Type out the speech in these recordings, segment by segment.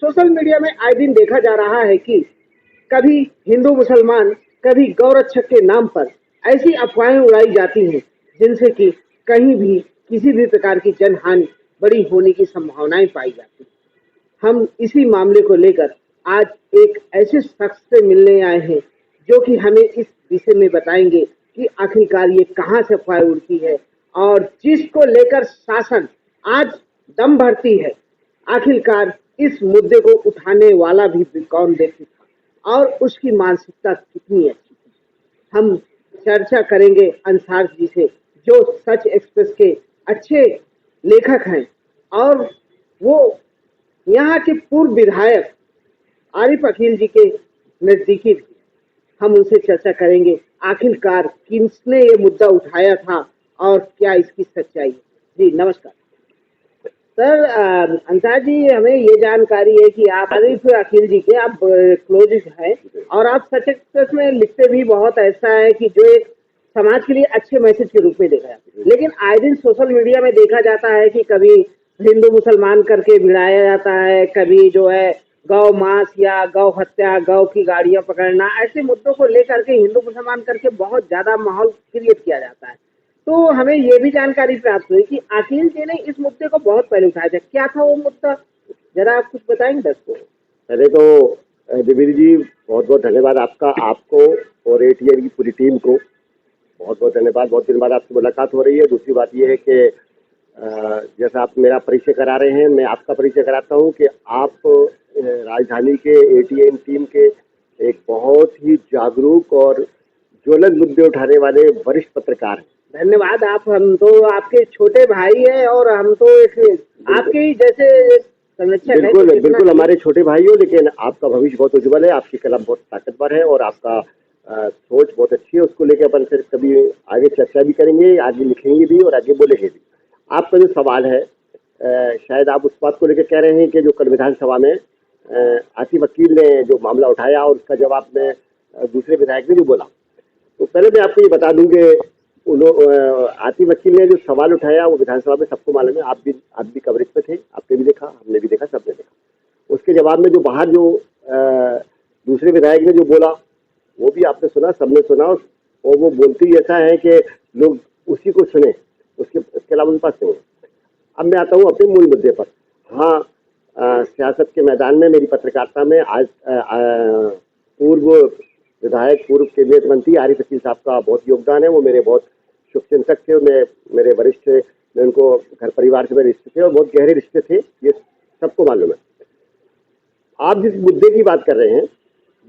Social media में आए दिन देखा जा रहा है कि कभी हिंदू मुसलमान, कभी गौरक्षक के नाम पर ऐसी अफवाहें उड़ाई जाती हैं जिनसे कि कहीं भी किसी भी प्रकार की जनहानि बड़ी होने की संभावनाएं पाई जाती हैं। हम इसी मामले को लेकर आज एक ऐसे शख्स से मिलने आए हैं जो कि हमें इस विषय में बताएंगे कि आखिरकार ये कहाँ से अफवाह उड़ती है और जिसको लेकर शासन आज दम भरती है, आखिरकार इस मुद्दे को उठाने वाला भी कौन व्यक्ति था और उसकी मानसिकता कितनी अच्छी थी। हम चर्चा करेंगे अंसार जी से जो सच एक्सप्रेस के अच्छे लेखक हैं और वो यहाँ के पूर्व विधायक आरिफ अकील जी के नजदीकी भी। हम उनसे चर्चा करेंगे आखिरकार किसने ये मुद्दा उठाया था और क्या इसकी सच्चाई है। जी नमस्कार सर। अंसार जी, हमें ये जानकारी है कि आप आरिफ अकील जी के आप क्लोज हैं और आप सच एक्सप्रेस में लिखते भी बहुत ऐसा है कि जो एक समाज के लिए अच्छे मैसेज के रूप में देखा जाता है, लेकिन आए दिन सोशल मीडिया में देखा जाता है कि कभी हिंदू मुसलमान करके भिड़ाया जाता है, कभी जो है गौ मांस या गौ हत्या, गौ की गाड़ियां पकड़ना, ऐसे मुद्दों को लेकर के हिंदू मुसलमान करके बहुत ज्यादा माहौल क्रिएट किया जाता है। तो हमें ये भी जानकारी प्राप्त हुई कि अकील जी ने इस मुद्दे को बहुत पहले उठाया था। क्या था वो मुद्दा, जरा आप कुछ बताएंगे दर्शकों को। पहले तो दिव्य जी बहुत बहुत धन्यवाद आपका, आपको और एटीएन की पूरी टीम को बहुत बहुत धन्यवाद। बहुत दिन बाद आपसे मुलाकात हो रही है। दूसरी बात यह है कि जैसा आप मेरा परिचय करा रहे हैं, मैं आपका परिचय कराता हूं कि आप राजधानी के एटीएन टीम के एक बहुत ही जागरूक और ज्वलंत मुद्दे उठाने वाले वरिष्ठ पत्रकार हैं। धन्यवाद। हम तो आपके छोटे भाई हैं और हम तो एक आपके ही जैसे संरक्षक हैं। बिल्कुल बिल्कुल हमारे छोटे भाई हो, लेकिन आपका भविष्य बहुत उज्जवल है, आपकी कलम बहुत ताकतवर है और आपका सोच बहुत अच्छी है। उसको लेकर अपन फिर कभी आगे चर्चा भी करेंगे, आगे लिखेंगे भी और आगे बोलेंगे भी। आपका जो सवाल है, शायद आप उस बात को लेकर कह रहे हैं कि जो कल विधानसभा में आसिफ वकील ने जो मामला उठाया और उसका जवाब में दूसरे विधायक ने जो बोला। तो पहले मैं आपको ये बता दूं कि आसिफ वकील ने जो सवाल उठाया वो विधानसभा में सबको मालूम है। आप भी कवरेज पे थे, आपने भी देखा, हमने भी देखा, सबने देखा। उसके जवाब में जो बाहर जो दूसरे विधायक ने जो बोला वो भी आपने सुना, सबने सुना और वो बोलती ऐसा है कि लोग उसी को सुने, उसके अलावा उनके पास नहीं। अब मैं आता हूँ अपने मूल मुद्दे पर। हाँ, सियासत के मैदान में, मेरी पत्रकारिता में आज पूर्व विधायक, पूर्व कैबिनेट मंत्री आरिफ अकील साहब का बहुत योगदान है। वो मेरे बहुत शुभचिंतक थे, मेरे वरिष्ठ थे, मैं उनको घर परिवार से मेरे रिश्ते थे और बहुत गहरे रिश्ते थे, ये सबको मालूम है। आप जिस मुद्दे की बात कर रहे हैं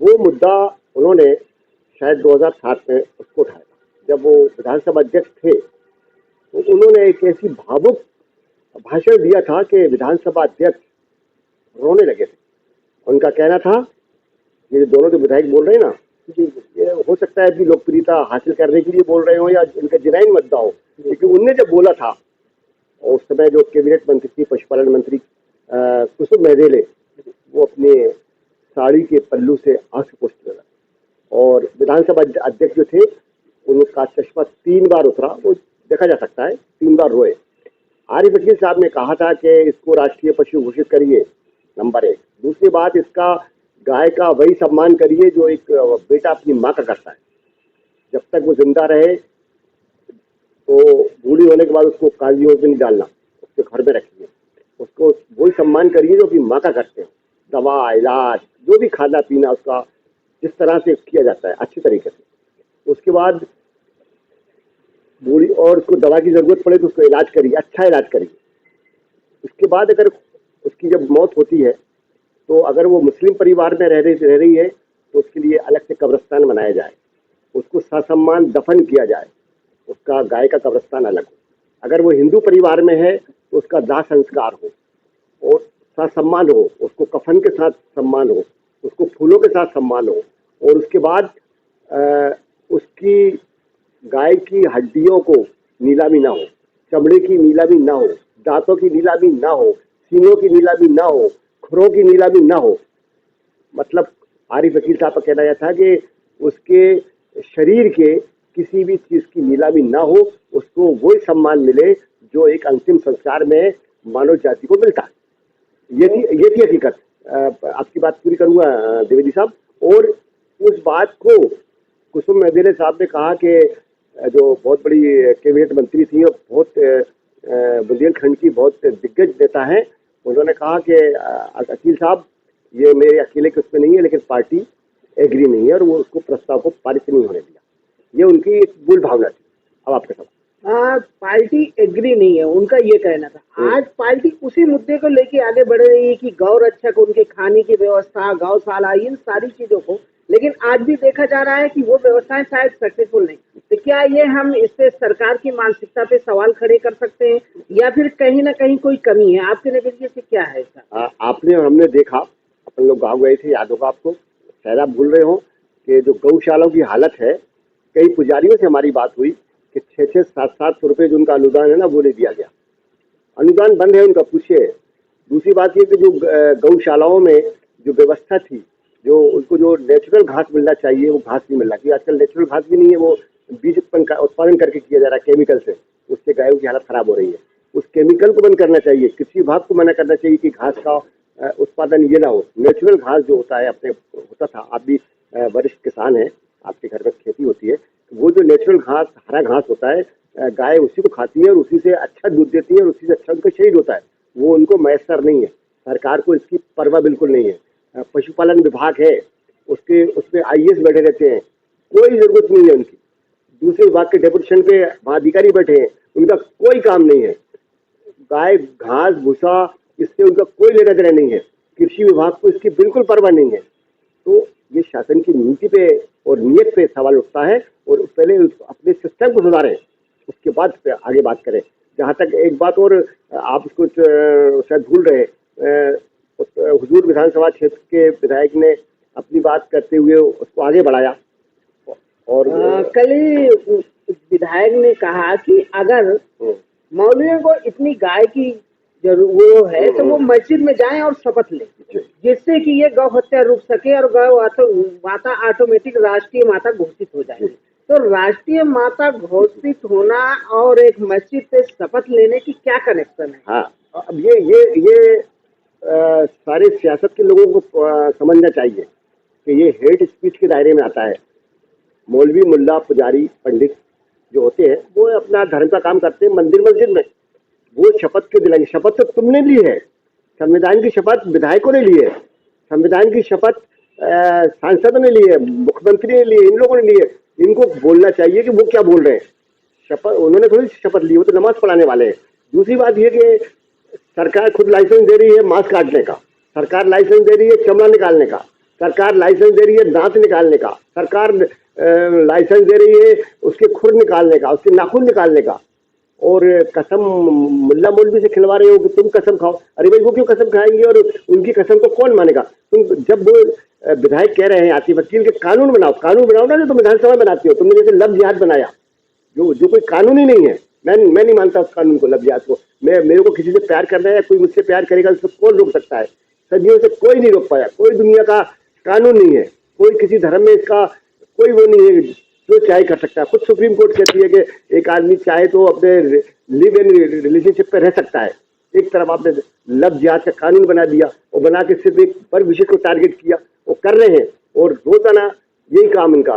वो मुद्दा उन्होंने शायद 2007 में उसको उठाया। जब वो विधानसभा अध्यक्ष थे तो उन्होंने एक ऐसी भावुक भाषण दिया था कि विधानसभा अध्यक्ष रोने लगे थे। उनका कहना था, ये दोनों जो विधायक बोल रहे हैं ना, ये हो सकता है कि लोकप्रियता हासिल करने के लिए बोल रहे हो या उनका जेन्युइन मुद्दा हो, क्योंकि उनने जब बोला था उस समय जो कैबिनेट मंत्री थी, पशुपालन मंत्री कुसुम महदेले, वो अपने साड़ी के पल्लू से आंसू पोंछने लगा और विधानसभा अध्यक्ष जो थे उनका चश्मा 3 बार उतरा, वो देखा जा सकता है, 3 बार रोए। आरिफ अकील साहब ने कहा था कि इसको राष्ट्रीय पशु घोषित करिए, नंबर 1। दूसरी बात, इसका गाय का वही सम्मान करिए जो एक बेटा अपनी माँ का करता है। जब तक वो जिंदा रहे तो बूढ़ी होने के बाद उसको कागजियों में नहीं डालना, उसके घर में रखिए, उसको वही सम्मान करिए जो अपनी माँ का करते हैं। दवा, इलाज, जो भी खाना पीना उसका जिस तरह से किया जाता है अच्छी तरीके से। उसके बाद बूढ़ी और उसको दवा की जरूरत पड़े तो उसको इलाज करिए, अच्छा इलाज करिए। उसके बाद अगर उसकी जब मौत होती है तो अगर वो मुस्लिम परिवार में रह रही है तो उसके लिए अलग से कब्रिस्तान बनाया जाए, उसको ससम्मान दफन किया जाए, उसका गाय का कब्रिस्तान अलग हो। अगर वो हिंदू परिवार में है तो उसका दाह संस्कार हो और ससम्मान हो, उसको कफन के साथ सम्मान हो, उसको फूलों के साथ सम्मान हो और उसके बाद उसकी गाय की हड्डियों को नीलामी ना हो, चमड़े की नीलामी ना हो, दांतों की नीलामी ना हो, सीनों की नीलामी ना हो, खुरों की नीलामी ना हो। मतलब आरिफ अकील साहब का कहना यह था कि उसके शरीर के किसी भी चीज की नीलामी ना हो, उसको वही सम्मान मिले जो एक अंतिम संस्कार में मानव जाति को मिलता है। ये थी हकीकत। आपकी बात पूरी करूंगा द्विवेदी साहब। और उस बात को कुसुम महदेले साहब ने कहा कि जो बहुत बड़ी कैबिनेट मंत्री थी और बहुत बुंदेलखंड की बहुत दिग्गज नेता है, उन्होंने कहा कि अकील साहब ये मेरे अकेले के उसमें नहीं है, लेकिन पार्टी एग्री नहीं है और वो उसको प्रस्ताव को पारित नहीं होने दिया। ये उनकी एक मूल भावना थी। अब आपके साथ पार्टी एग्री नहीं है, उनका ये कहना था। आज पार्टी उसी मुद्दे को लेके आगे बढ़ रही है कि गौ रक्षक, उनके खाने की व्यवस्था, गौशाला, इन सारी चीजों को, लेकिन आज भी देखा जा रहा है कि वो व्यवस्थाएं शायद सक्सेसफुल नहीं। तो क्या ये हम इससे सरकार की मानसिकता पे सवाल खड़े कर सकते हैं या फिर कहीं ना कहीं कोई कमी है? आपके नजरिए से क्या है इसका? आपने हमने देखा, अपन लोग गाँव गए थे, याद होगा आपको, शायद आप भूल रहे हो कि जो गौशालाओं की हालत है, कई पुजारियों से हमारी बात हुई कि 6-6, 700 रुपये जो उनका अनुदान है ना, वो ले दिया गया। अनुदान बंद है उनका, पूछिए। दूसरी बात ये कि जो गौशालाओं में जो व्यवस्था थी, जो उनको जो नेचुरल घास मिलना चाहिए वो घास नहीं मिल रहा, क्योंकि आजकल नेचुरल घास भी नहीं है, वो बीज उत्पादन करके किया जा रहा है केमिकल से, उससे गायों की हालत खराब हो रही है। उस केमिकल को बंद करना चाहिए, कृषि विभाग को मना करना चाहिए कि घास का उत्पादन ये ना हो। नेचुरल घास जो होता है, अपने होता था, आप भी वरिष्ठ किसान हैं, आपके घर में खेती होती है, वो जो नेचुरल घास, हरा घास होता है, गाय उसी को खाती है और उसी से अच्छा दूध देती है और उसी से अच्छा उनका शरीर होता है, वो उनको मैसर नहीं है। सरकार को इसकी परवाह बिल्कुल नहीं है। पशुपालन विभाग है, उसमें IAS बैठे रहते हैं, कोई जरूरत नहीं है उनकी। दूसरे विभाग के डेपुटेशन पे अधिकारी बैठे हैं, उनका कोई काम नहीं है। गाय घास भूसा, इससे उनका कोई लेना देना नहीं है। कृषि विभाग को इसकी बिल्कुल परवाह नहीं है। तो ये शासन की नीति पे और नीयत पे सवाल उठता है, और पहले अपने सिस्टम को सुधारें, उसके बाद आगे बात करें। जहाँ तक एक बात और, आप उसको शायद भूल रहे, हुजूर विधानसभा क्षेत्र के विधायक ने अपनी बात करते हुए उसको आगे बढ़ाया। और कल ही विधायक ने कहा कि अगर मौलवियों को इतनी गाय की जरूरत है तो वो मस्जिद में जाएं और शपथ लें, जिससे कि ये गौ हत्या रुक सके और गौ माता ऑटोमेटिक राष्ट्रीय माता घोषित हो जाए। तो राष्ट्रीय माता घोषित होना और एक मस्जिद से शपथ लेने की क्या कनेक्शन है? हाँ, अब ये सारे सियासत के लोगों को समझना चाहिए कि ये हेट स्पीच के दायरे में आता है। मौलवी, मुल्ला, पुजारी, पंडित जो होते हैं, वो अपना धर्म का काम करते हैं मंदिर मस्जिद में, वो शपथ क्यों दिलाएंगे? शपथ तो तुमने ली है, संविधान की शपथ विधायकों ने ली है, संविधान की शपथ सांसदों ने ली है, मुख्यमंत्री ने ली है, इन लोगों ने ली है। इनको बोलना चाहिए कि वो क्या बोल रहे हैं। शपथ उन्होंने थोड़ी शपथ ली, वो तो नमाज पढ़ाने वाले हैं। दूसरी बात ये कि सरकार खुद लाइसेंस दे रही है मांस काटने का, सरकार लाइसेंस दे रही है चमड़ा निकालने का, सरकार लाइसेंस दे रही है दांत निकालने का, सरकार लाइसेंस दे रही है उसके खुर निकालने का, उसके नाखून निकालने का। और कसम मुल्ला मौलवी से खिलवा रहे हो कि तुम कसम खाओ। अरे भाई, वो क्यों कसम खाएंगे और उनकी कसम को कौन मानेगा? तुम जब वो विधायक कह रहे हैं आतिफ वकील के कानून बनाओ ना, जो तुम विधानसभा में बनाती हो, तुमने जैसे लव जिहाद बनाया, जो कोई कानून ही नहीं है। मैं नहीं मानता उस कानून को, लव जिहाद को। मेरे को किसी से प्यार करना है, कोई मुझसे प्यार करेगा, उसको कौन रोक सकता है? सदियों से कोई नहीं रोक पाया, कोई दुनिया का कानून नहीं है, कोई किसी धर्म में इसका कोई वो नहीं है, जो चाहे कर सकता है। खुद सुप्रीम कोर्ट कहती है कि एक आदमी चाहे तो अपने लिव इन रिलेशनशिप पे रह सकता है। एक तरफ आपने लव जिहाद का कानून बना दिया और बना के सिर्फ एक वर्ग विशेष को टारगेट किया, वो कर रहे हैं। और रोजाना यही काम इनका,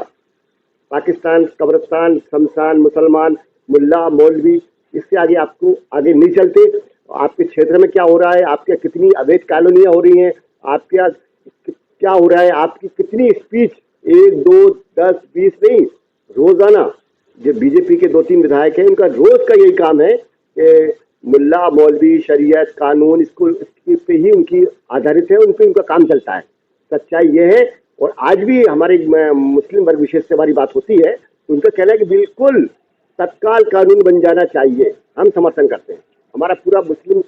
पाकिस्तान, कब्रिस्तान, शमशान, मुसलमान, मुल्ला, मौलवी, इससे आगे आपको आगे नहीं चलते। आपके क्षेत्र में क्या हो रहा है, आपके कितनी अवैध कॉलोनियां हो रही हैं, आपके क्या हो रहा है, आपकी कितनी स्पीच, 1, 2, 10, 20 नहीं, रोजाना। जो बीजेपी के 2-3 विधायक हैं, इनका रोज का यही काम है कि मुल्ला, मौलवी, शरीयत, कानून, इसके पे ही उनकी आधारित है, उन पर उनका काम चलता है। सच्चाई ये है। और आज भी हमारे मुस्लिम वर्ग विशेष से हमारी बात होती है तो उनका कहना है कि बिल्कुल तत्काल कानून बन जाना चाहिए। हम समर्थन करते हैं, हमारा पूरा मुस्लिम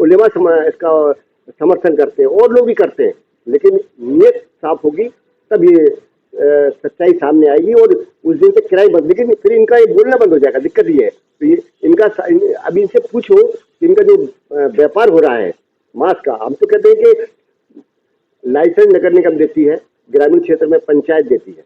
उलेमा इसका समर्थन करते हैं और लोग भी करते हैं। लेकिन नीयत साफ होगी तब ये सच्चाई सामने आएगी और उस दिन से किराए बंद। लेकिन फिर इनका ये बोलना बंद हो जाएगा। दिक्कत ये है, तो ये इनका अभी इनसे पूछो कि इनका जो व्यापार हो रहा है मांस का, हम तो कहते हैं कि लाइसेंस नगर निगम देती है, ग्रामीण क्षेत्र में पंचायत देती है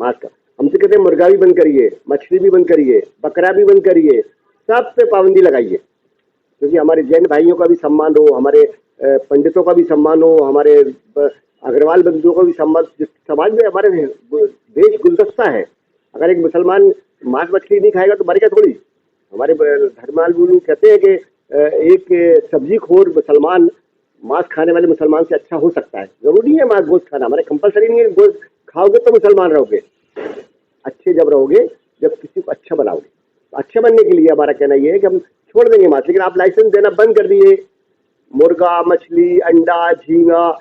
मांस का। हमसे कहते हैं मुर्गा भी बंद करिए, मछली भी बंद करिए, बकरा भी बंद करिए, सब पे पाबंदी लगाइए, क्योंकि हमारे जैन भाइयों का भी सम्मान हो, हमारे पंडितों का भी सम्मान हो, हमारे अग्रवाल बंधुओं का भी सम्मान। समाज में हमारे देश गुलदस्ता है। अगर एक मुसलमान मांस मछली नहीं खाएगा तो मरेगा थोड़ी। हमारे धर्मावलंबी कहते हैं कि एक सब्जी खोर मुसलमान मांस खाने वाले मुसलमान से अच्छा हो सकता है। जरूरी है मांस गोश्त खाना, हमारे कंपलसरी नहीं है। गोश्त खाओगे तो मुसलमान रहोगे, अच्छे जब रहोगे, जब किसी को अच्छा बनाओगे। तो अच्छे बनने के लिए हमारा कहना यह है कि हम छोड़ देंगे मांस, लेकिन आप लाइसेंस देना बंद कर दिए। मुर्गा, मछली, अंडा, झींगा,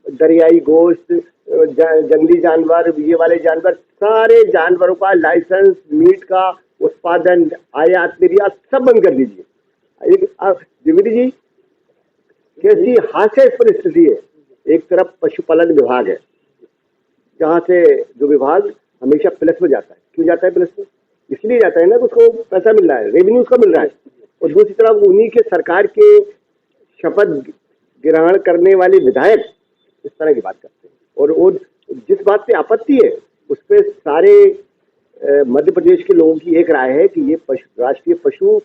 दरियाई गोश्त, जंगली जानवर, ये वाले जानवर, सारे जानवरों का लाइसेंस, मीट का उत्पादन, आयात निर्यात सब बंद कर दीजिए। द्विवेदी जी, कैसी हास्य परिस्थिति है। एक तरफ पशुपालन विभाग है, जहाँ से जो विभाग हमेशा प्लस में जाता है। क्यों जाता है प्लस में? इसलिए जाता है ना कि उसको पैसा मिल रहा है, रेवेन्यू उसका मिल रहा है। और दूसरी तरफ उन्हीं के सरकार के शपथ ग्रहण करने वाले विधायक इस तरह की बात करते हैं। और जिस बात पे आपत्ति है उस पर सारे मध्य प्रदेश के लोगों की एक राय है कि ये राष्ट्रीय पशु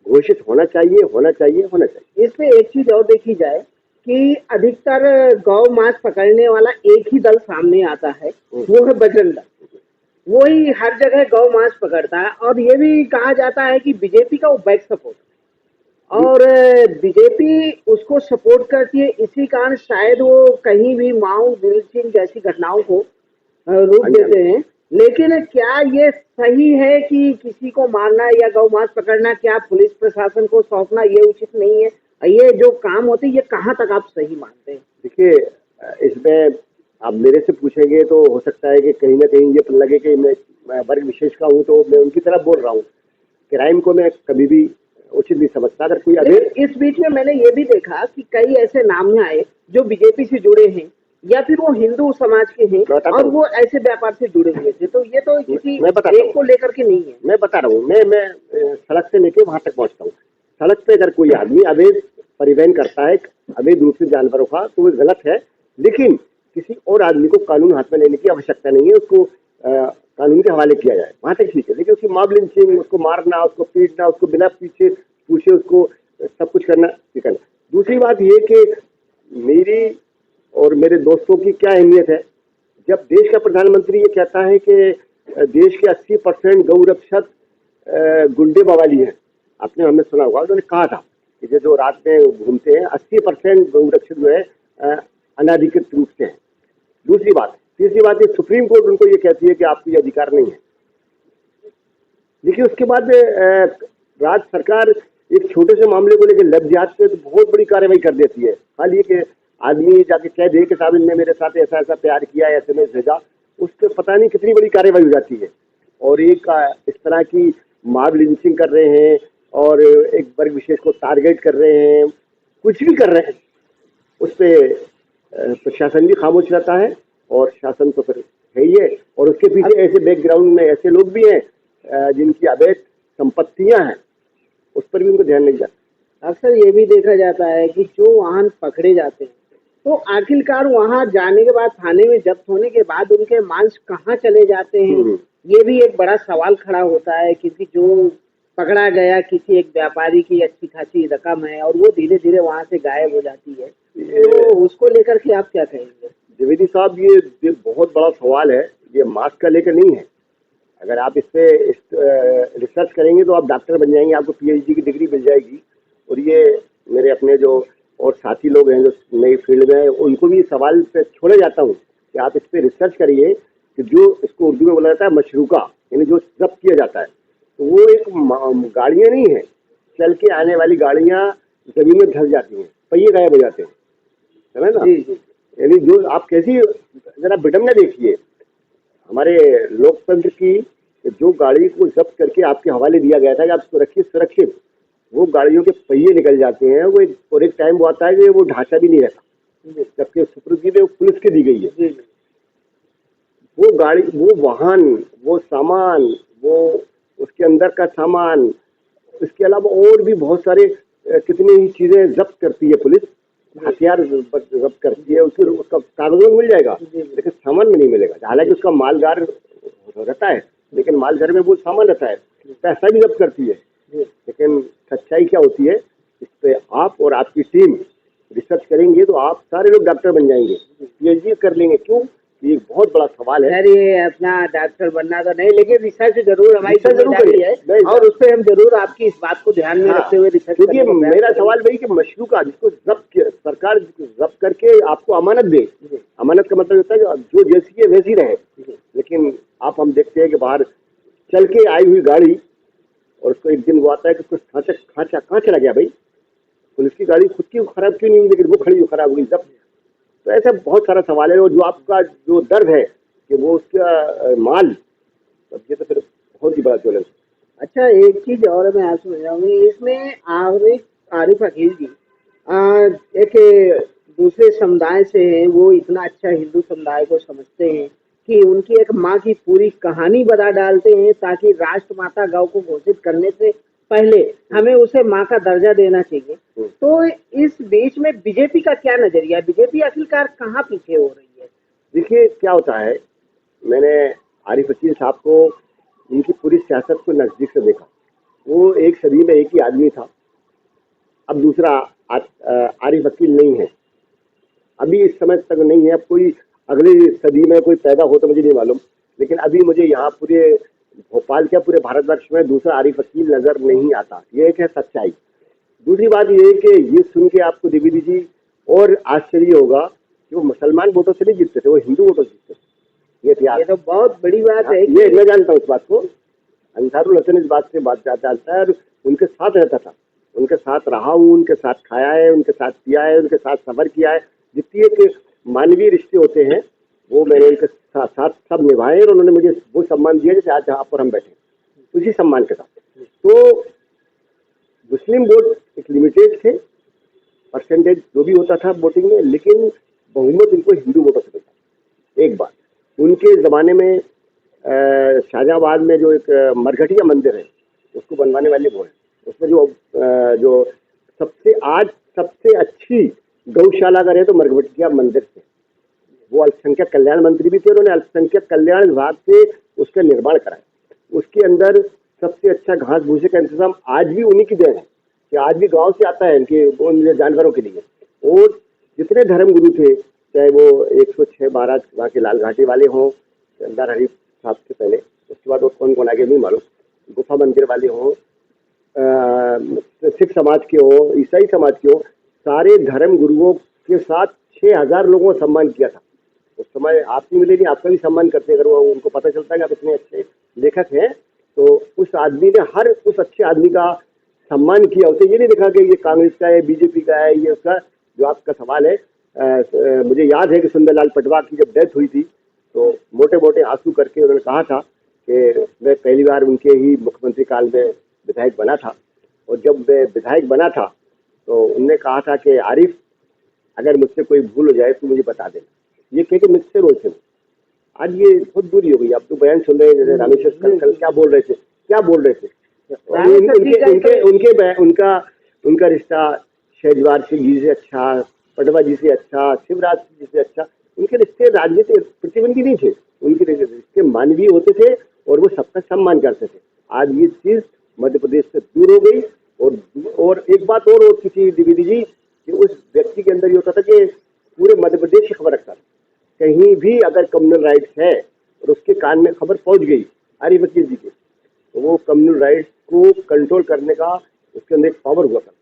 घोषित होना चाहिए, होना चाहिए, होना चाहिए। इसमें एक चीज और देखी जाए कि अधिकतर गौ मांस पकड़ने वाला एक ही दल सामने आता है, वो है बजरंग दल। वही हर जगह गौ मांस पकड़ता है। और ये भी कहा जाता है कि बीजेपी का वो बैक सपोर्ट और बीजेपी उसको सपोर्ट करती है। इसी कारण शायद वो कहीं भी माऊ दिलसिंह जैसी घटनाओं को रूप देते हैं। लेकिन क्या ये सही है कि किसी को मारना या गौ मांस पकड़ना क्या पुलिस प्रशासन को सौंपना ये उचित नहीं है? ये जो काम होते हैं ये कहाँ तक आप सही मानते हैं? देखिए, इसमें आप मेरे से पूछेंगे तो हो सकता है कि कहीं ना कहीं ये लगे कि मैं वर्ग विशेष का हूँ, तो मैं उनकी तरफ बोल रहा हूँ। क्राइम को मैं कभी भी उचित नहीं समझता। अगर कोई अगर इस बीच में मैंने ये भी देखा कि कई ऐसे नाम आए जो बीजेपी से जुड़े हैं या फिर वो हिंदू समाज के हैं और वो ऐसे व्यापार से जुड़े हुए थे। तो ये तो किसी एक को लेकर के नहीं है। मैं बता रहा हूँ, मैं सड़क से लेके वहां तक पहुंचता हूँ। सड़क पे अगर कोई आदमी अवैध परिवहन करता है अवैध रूप से जानवरों का, तो वो गलत है। लेकिन किसी और आदमी को कानून हाथ में लेने की आवश्यकता नहीं है। उसको कानून के हवाले किया जाए, वहां तक ठीक है। लेकिन उसकी मॉब लिंचिंग, उसको मारना, उसको पीटना, उसको बिना पूछे उसको सब कुछ करना ठीक है। दूसरी बात ये कि मेरी और मेरे दोस्तों की क्या अहमियत है जब देश का प्रधानमंत्री ये कहता है कि देश के 80% गौरक्षक गुंडे बवाली हैं। आपने हमने सुना होगा, उन्होंने कहा था कि जो रात में घूमते हैं 80% गौरक्षक जो है अनाधिकृत रूप से हैं। दूसरी बात, तीसरी बात, ये सुप्रीम कोर्ट उनको ये कहती है कि आपको ये अधिकार नहीं है। लेकिन उसके बाद राज्य सरकार एक छोटे से मामले को लेकर लग जाती है तो बहुत बड़ी कार्रवाई कर देती है। हाल ये कि आदमी जाके कह दे कि साहब ने मेरे साथ ऐसा ऐसा प्यार किया, SMS भेजा, उस पर पता नहीं कितनी बड़ी कार्रवाई हो जाती है। और एक इस तरह की मॉब लिंचिंग कर रहे हैं और एक वर्ग विशेष को टारगेट कर रहे हैं, कुछ भी कर रहे हैं, उस पर प्रशासन भी खामोश रहता है। और शासन तो फिर है ही है, और उसके पीछे ऐसे बैकग्राउंड में ऐसे लोग भी हैं जिनकी अवैध संपत्तियां हैं, उस पर भी उनको ध्यान नहीं जाता। अक्सर ये भी देखा जाता है कि जो वाहन पकड़े जाते हैं तो आखिरकार वहां जाने के बाद, थाने में जब्त होने के बाद उनके मांस कहाँ चले जाते हैं, ये भी एक बड़ा सवाल खड़ा होता है। क्योंकि जो पकड़ा गया किसी एक व्यापारी की अच्छी खासी रकम है और वो धीरे धीरे वहां से गायब हो जाती है, तो उसको लेकर के आप क्या कहेंगे? द्विवेदी साहब, ये बहुत बड़ा सवाल है। ये मास्क का लेकर नहीं है। अगर आप इस पे रिसर्च करेंगे तो आप डॉक्टर बन जाएंगे, आपको PhD की डिग्री मिल जाएगी। और ये मेरे अपने जो और साथी लोग हैं जो नई फील्ड में हैं, उनको भी सवाल पे छोड़े जाता हूँ कि आप इस पे रिसर्च करिए कि जो इसको उर्दू में बोला जाता है मशरूका, यानी जो जब्त किया जाता है, तो वो एक गाड़ियाँ नहीं है, चल के आने वाली गाड़ियाँ जमीन में धस जाती हैं, पहिए गायब हो जाते हैं, है ना? यानी जो आप कैसी जरा विडम्बना देखिए हमारे लोकतंत्र की, जो गाड़ी को जब्त करके आपके हवाले दिया गया था कि आप सुरक्षित, वो गाड़ियों के पहिए निकल जाते हैं। वो और एक टाइम वो आता है कि वो ढांचा भी नहीं रहता, जबकि सुपुर्दगी वो पुलिस की दी गई है। वो गाड़ी, वो वाहन, वो सामान, वो उसके अंदर का सामान, इसके अलावा और भी बहुत सारे कितनी ही चीजें जब्त करती है पुलिस, हथियार जब्त करती है। उसका कागजों में मिल जाएगा लेकिन सामान में नहीं मिलेगा। हालांकि उसका मालगार रहता है लेकिन मालगार में वो सामान रहता है, पैसा भी जब्त करती है। लेकिन सच्चाई क्या होती है, इस पे आप और आपकी टीम रिसर्च करेंगे तो आप सारे लोग डॉक्टर बन जाएंगे, पीएचडी कर लेंगे। क्यों? ये एक बहुत बड़ा सवाल है। सर ये अपना डॉक्टर बनना तो नहीं, लेकिन रिसर्च जरूर हमारी रिसर्च जरूर जिम्मेदारी है करिए। और उस पर हम जरूर आपकी इस बात को ध्यान में हाँ, रखते हुए रिसर्च क्योंकि करने का प्रयास मेरा करेंगे। सवाल वही कि मशरूका जिसको सरकार जब्त करके आपको अमानत दे। अमानत का मतलब होता है कि जो जैसी है वैसी रहे, लेकिन हम देखते हैं कि बाहर चल के आई हुई गाड़ी और उसको एक दिन वो आता है कि उसको कहाँ चला गया भाई, पुलिस की गाड़ी खुद की खराब क्यों नहीं हुई, लेकिन वो खड़ी खराब हुई जब। तो ऐसा बहुत सारा सवाल है। और जो आपका जो दर्द है कि वो उसका माल, अब ये तो फिर बहुत ही बड़ा चैलेंज। अच्छा, एक चीज और मैं आपसे बताऊंगी, इसमें आरिफ अकील जी एक दूसरे समुदाय से हैं, वो इतना अच्छा हिंदू समुदाय को समझते हैं कि उनकी एक माँ की पूरी कहानी बता डालते हैं ताकि राष्ट्रमाता गौ को घोषित करने से पहले हमें उसे माँ का दर्जा देना चाहिए। तो इस बीच में बीजेपी का क्या नजरिया है? बीजेपी आखिरकार कहाँ पीछे हो रही है? देखिए क्या होता है, मैंने आरिफ अकील साहब को इनकी पूरी सियासत को नजदीक से देखा। वो एक सदी में एक ही आदमी था, अब दूसरा आरिफ अकील नहीं है, अभी इस समय तक नहीं है। अब कोई अगली सदी में कोई पैदा हो तो मुझे नहीं मालूम, लेकिन अभी मुझे यहाँ पूरे भोपाल क्या पूरे भारतवर्ष में दूसरा आरिफ अकील नजर नहीं आता। ये एक है सच्चाई। दूसरी बात ये है कि ये सुन के आपको द्विवेदी जी और आश्चर्य होगा कि वो मुसलमान वोटों से नहीं जीतते थे, वो हिंदू वोटों से जीतते थे। ये तो बहुत बड़ी बात है। ये मैं जानता हूँ इस बात को। अंसारुल हसन इस बात से बात जानता है और उनके साथ रहता था, उनके साथ रहा हूँ, उनके साथ खाया है, उनके साथ पिया है, उनके साथ सफर किया है। जितनी एक मानवीय रिश्ते होते हैं वो मैंने उनके साथ सब निभाए और उन्होंने मुझे वो सम्मान दिया जैसे आज जहाँ पर हम बैठे उसी सम्मान के साथ। तो मुस्लिम वोट एक लिमिटेड थे, परसेंटेज जो भी होता था वोटिंग में, लेकिन बहुमत इनको हिंदू वोटों से मिलता। एक बात, उनके ज़माने में शाहजहाबाद में जो एक मरघटिया मंदिर है उसको बनवाने वाले वो है। उसमें जो सबसे अच्छी गौशाला का है तो मरघटिया मंदिर से। वो अल्पसंख्यक कल्याण मंत्री भी थे, उन्होंने अल्पसंख्यक कल्याण विभाग से उसका निर्माण कराया। उसके अंदर सबसे अच्छा घास भूसे का इंतजाम आज भी उन्हीं की देन है कि आज भी गांव से आता है इनके जानवरों के लिए। और जितने धर्मगुरु थे, चाहे वो 106 महाराज वहाँ के लाल घाटी वाले हों, अंदर हरीफ साहब से पहले, उसके बाद वो कौन आगे नहीं मालूम, गुफा मंदिर वाले हों, सिख समाज के हो, ईसाई समाज के हो, सारे धर्म गुरुओं के साथ 6000 लोगों को सम्मान किया था। उस समय आप नहीं मिले, नहीं आपका भी सम्मान करते। अगर वो उनको पता चलता है कि आप इतने अच्छे लेखक हैं, तो उस आदमी ने हर उस अच्छे आदमी का सम्मान किया। उसे ये नहीं देखा कि ये कांग्रेस का है, बीजेपी का है, ये उसका। जो आपका सवाल है, मुझे याद है कि सुंदरलाल पटवा की जब डेथ हुई थी तो मोटे मोटे आंसू करके उन्होंने कहा था कि मैं पहली बार उनके ही मुख्यमंत्री काल में विधायक बना था, और जब मैं विधायक बना था तो उनने कहा था कि आरिफ अगर मुझसे कोई भूल हो जाए तो मुझे बता देना। ये कह के मुझसे रोशन। आज ये बहुत दूरी हो गई। आप तो बयान सुन रहे हैं, जैसे रामेश्वर कल क्या बोल रहे थे। उनका रिश्ता शहजवार सिंह जी से अच्छा, पटवा जी से अच्छा, शिवराज जी से अच्छा। उनके रिश्ते राजनीतिक प्रतिबंधी नहीं थे, उनके रिश्ते मानवीय होते थे और वो सबका सम्मान करते थे। आज ये चीज मध्य प्रदेश से दूर हो गई। और एक बात और होती थी द्विवेदी जी, कि उस व्यक्ति के अंदर ये होता था कि पूरे मध्य प्रदेश की खबर रखता था। कहीं भी अगर कम्युनल राइट्स है और उसके कान में खबर पहुंच गई आरिफ अकील जी के, तो वो कम्युनल राइट्स को कंट्रोल करने का उसके अंदर एक पावर हुआ करता था।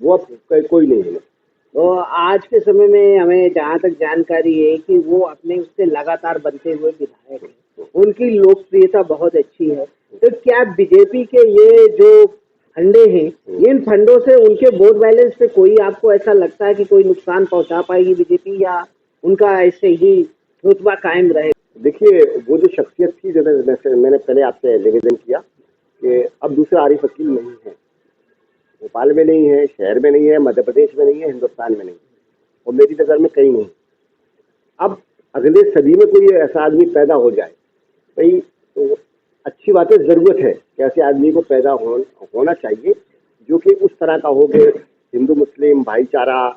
वो अब कोई नहीं है। तो आज के समय में हमें जहाँ तक जानकारी है कि वो अपने उससे लगातार बनते हुए विधायक हैं, उनकी लोकप्रियता बहुत अच्छी है। तो क्या बीजेपी के ये जो फंडे हैं, इन फंडों से उनके वोट बैलेंस पे कोई आपको ऐसा लगता है कि कोई नुकसान पहुंचा पाएगी बीजेपी, या उनका ऐसे ही रुतबा कायम रहे? देखिए, वो जो शख्सियत थी, जैसे मैंने पहले आपसे निवेदन किया कि अब दूसरा आरिफ अकील नहीं है, भोपाल में नहीं है, शहर में नहीं है, मध्य प्रदेश में नहीं है, हिंदुस्तान में नहीं है, और मेरी नज़र में कहीं नहीं। अब अगले सदी में कोई ऐसा आदमी पैदा हो जाए भाई, तो अच्छी बात है, ज़रूरत है कि ऐसे आदमी को पैदा होना चाहिए जो कि उस तरह का हो कि हिंदू मुस्लिम भाईचारा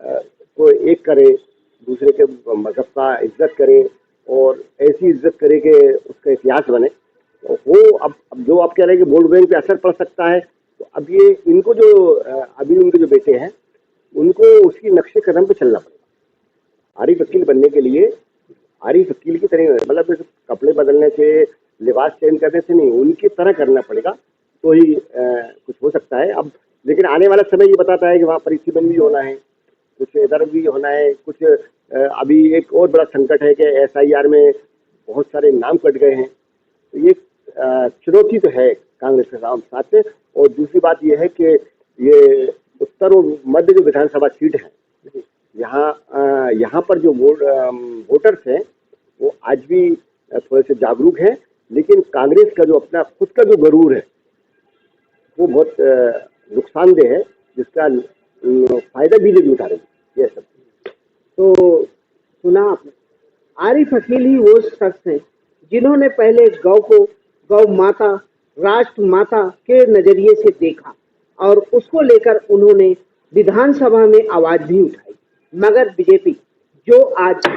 को एक करे, दूसरे के मज़हब का इज्जत करे और ऐसी इज्जत करे कि उसका इतिहास बने। तो वो अब जो आप कह रहे हैं कि वोट बैंक पे असर पड़ सकता है, तो अब ये इनको जो अभी उनके जो बेटे हैं उनको उसकी नक्शे कदम पे चलना पड़ेगा। आरिफ वकील बनने के लिए आरिफ वकील की तरह मतलब कपड़े बदलने से, लिबास चेंज करने से नहीं, उनकी तरह करना पड़ेगा, तो ही कुछ हो सकता है। अब लेकिन आने वाला समय ये बताता है कि वहाँ परिसीमन भी होना है, कुछ इधर भी होना है, कुछ अभी एक और बड़ा संकट है कि एसआईआर में बहुत सारे नाम कट गए हैं, तो ये चुनौती तो है कांग्रेस के साथ से। और दूसरी बात ये है कि ये उत्तर और मध्य जो विधानसभा सीट है, यहाँ पर जो वोटर्स हैं वो आज भी थोड़े से जागरूक हैं, लेकिन कांग्रेस का जो अपना खुद का जो गरूर है वो बहुत नुकसानदेह है, जिसका फायदा बीजेपी उठा रही है। ये सब तो सुना आपने, आरिफ अकील ही वो शख्स हैं जिन्होंने पहले गौ को गौ माता, राष्ट्र माता के नजरिए से देखा और उसको लेकर उन्होंने विधानसभा में आवाज भी उठाई। मगर बीजेपी जो आज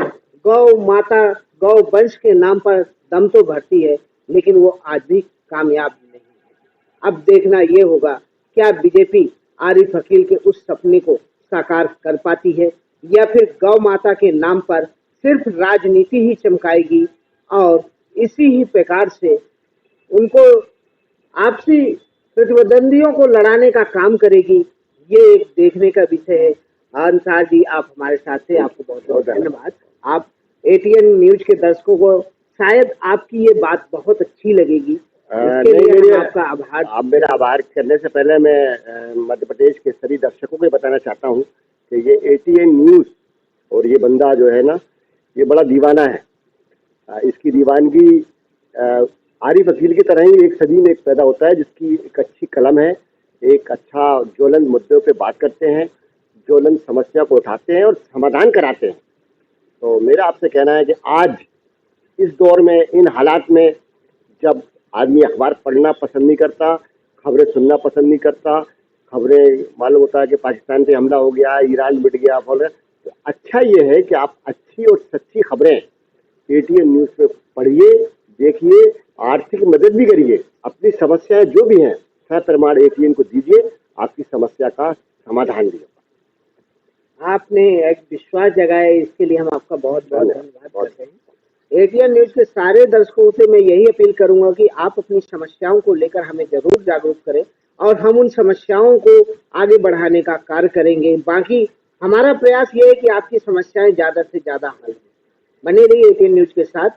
गौ माता, गौ वंश के नाम पर दम तो भरती है, लेकिन वो आज भी कामयाब नहीं है। अब देखना ये होगा क्या बीजेपी आरिफ अकील के उस सपने को साकार कर पाती है, या फिर गौ माता के नाम पर सिर्फ राजनीति ही चमकाएगी और इसी ही प्रकार से उनको आपसी प्रतिद्वंदियों को लड़ाने का काम करेगी। ये एक देखने का विषय है। अंसार जी, आप हमारे साथ थे, आपको बहुत बहुत धन्यवाद। आप एटीएन न्यूज के दर्शकों को शायद आपकी ये बात बहुत अच्छी लगेगी, इसके लिए हम आपका आभार। आप मेरा आभार करने से पहले मैं मध्य प्रदेश के सभी दर्शकों को बताना चाहता हूँ कि ये एटीएन न्यूज और ये बंदा जो है ना, ये बड़ा दीवाना है। इसकी दीवानगी आरिफ वकील की तरह ही एक सदी में एक पैदा होता है, जिसकी एक अच्छी कलम है, एक अच्छा ज्वलंत मुद्दों पे बात करते हैं, ज्वलंत समस्या को उठाते हैं और समाधान कराते हैं। तो मेरा आपसे कहना है कि आज इस दौर में, इन हालात में, जब आदमी अखबार पढ़ना पसंद नहीं करता, खबरें सुनना पसंद नहीं करता, खबरें मालूम होता है कि पाकिस्तान पे हमला हो गया, ईरान मिट गया, बोल रहे, तो अच्छा ये है कि आप अच्छी और सच्ची खबरें एटीएन न्यूज पे पढ़िए, देखिए, आर्थिक मदद भी करिए, अपनी समस्याएं जो भी हैं सप्रमाण एटीएन को दीजिए, आपकी समस्या का समाधान भी होगा। आपने एक विश्वास जगाया, इसके लिए हम आपका बहुत बहुत धन्यवाद करते हैं। एटीएन न्यूज के सारे दर्शकों से मैं यही अपील करूंगा कि आप अपनी समस्याओं को लेकर हमें जरूर जागरूक करें और हम उन समस्याओं को आगे बढ़ाने का कार्य करेंगे। बाकी हमारा प्रयास ये है कि आपकी समस्याएं ज्यादा से ज्यादा हल हो। बने रहिए एटीएन न्यूज के साथ।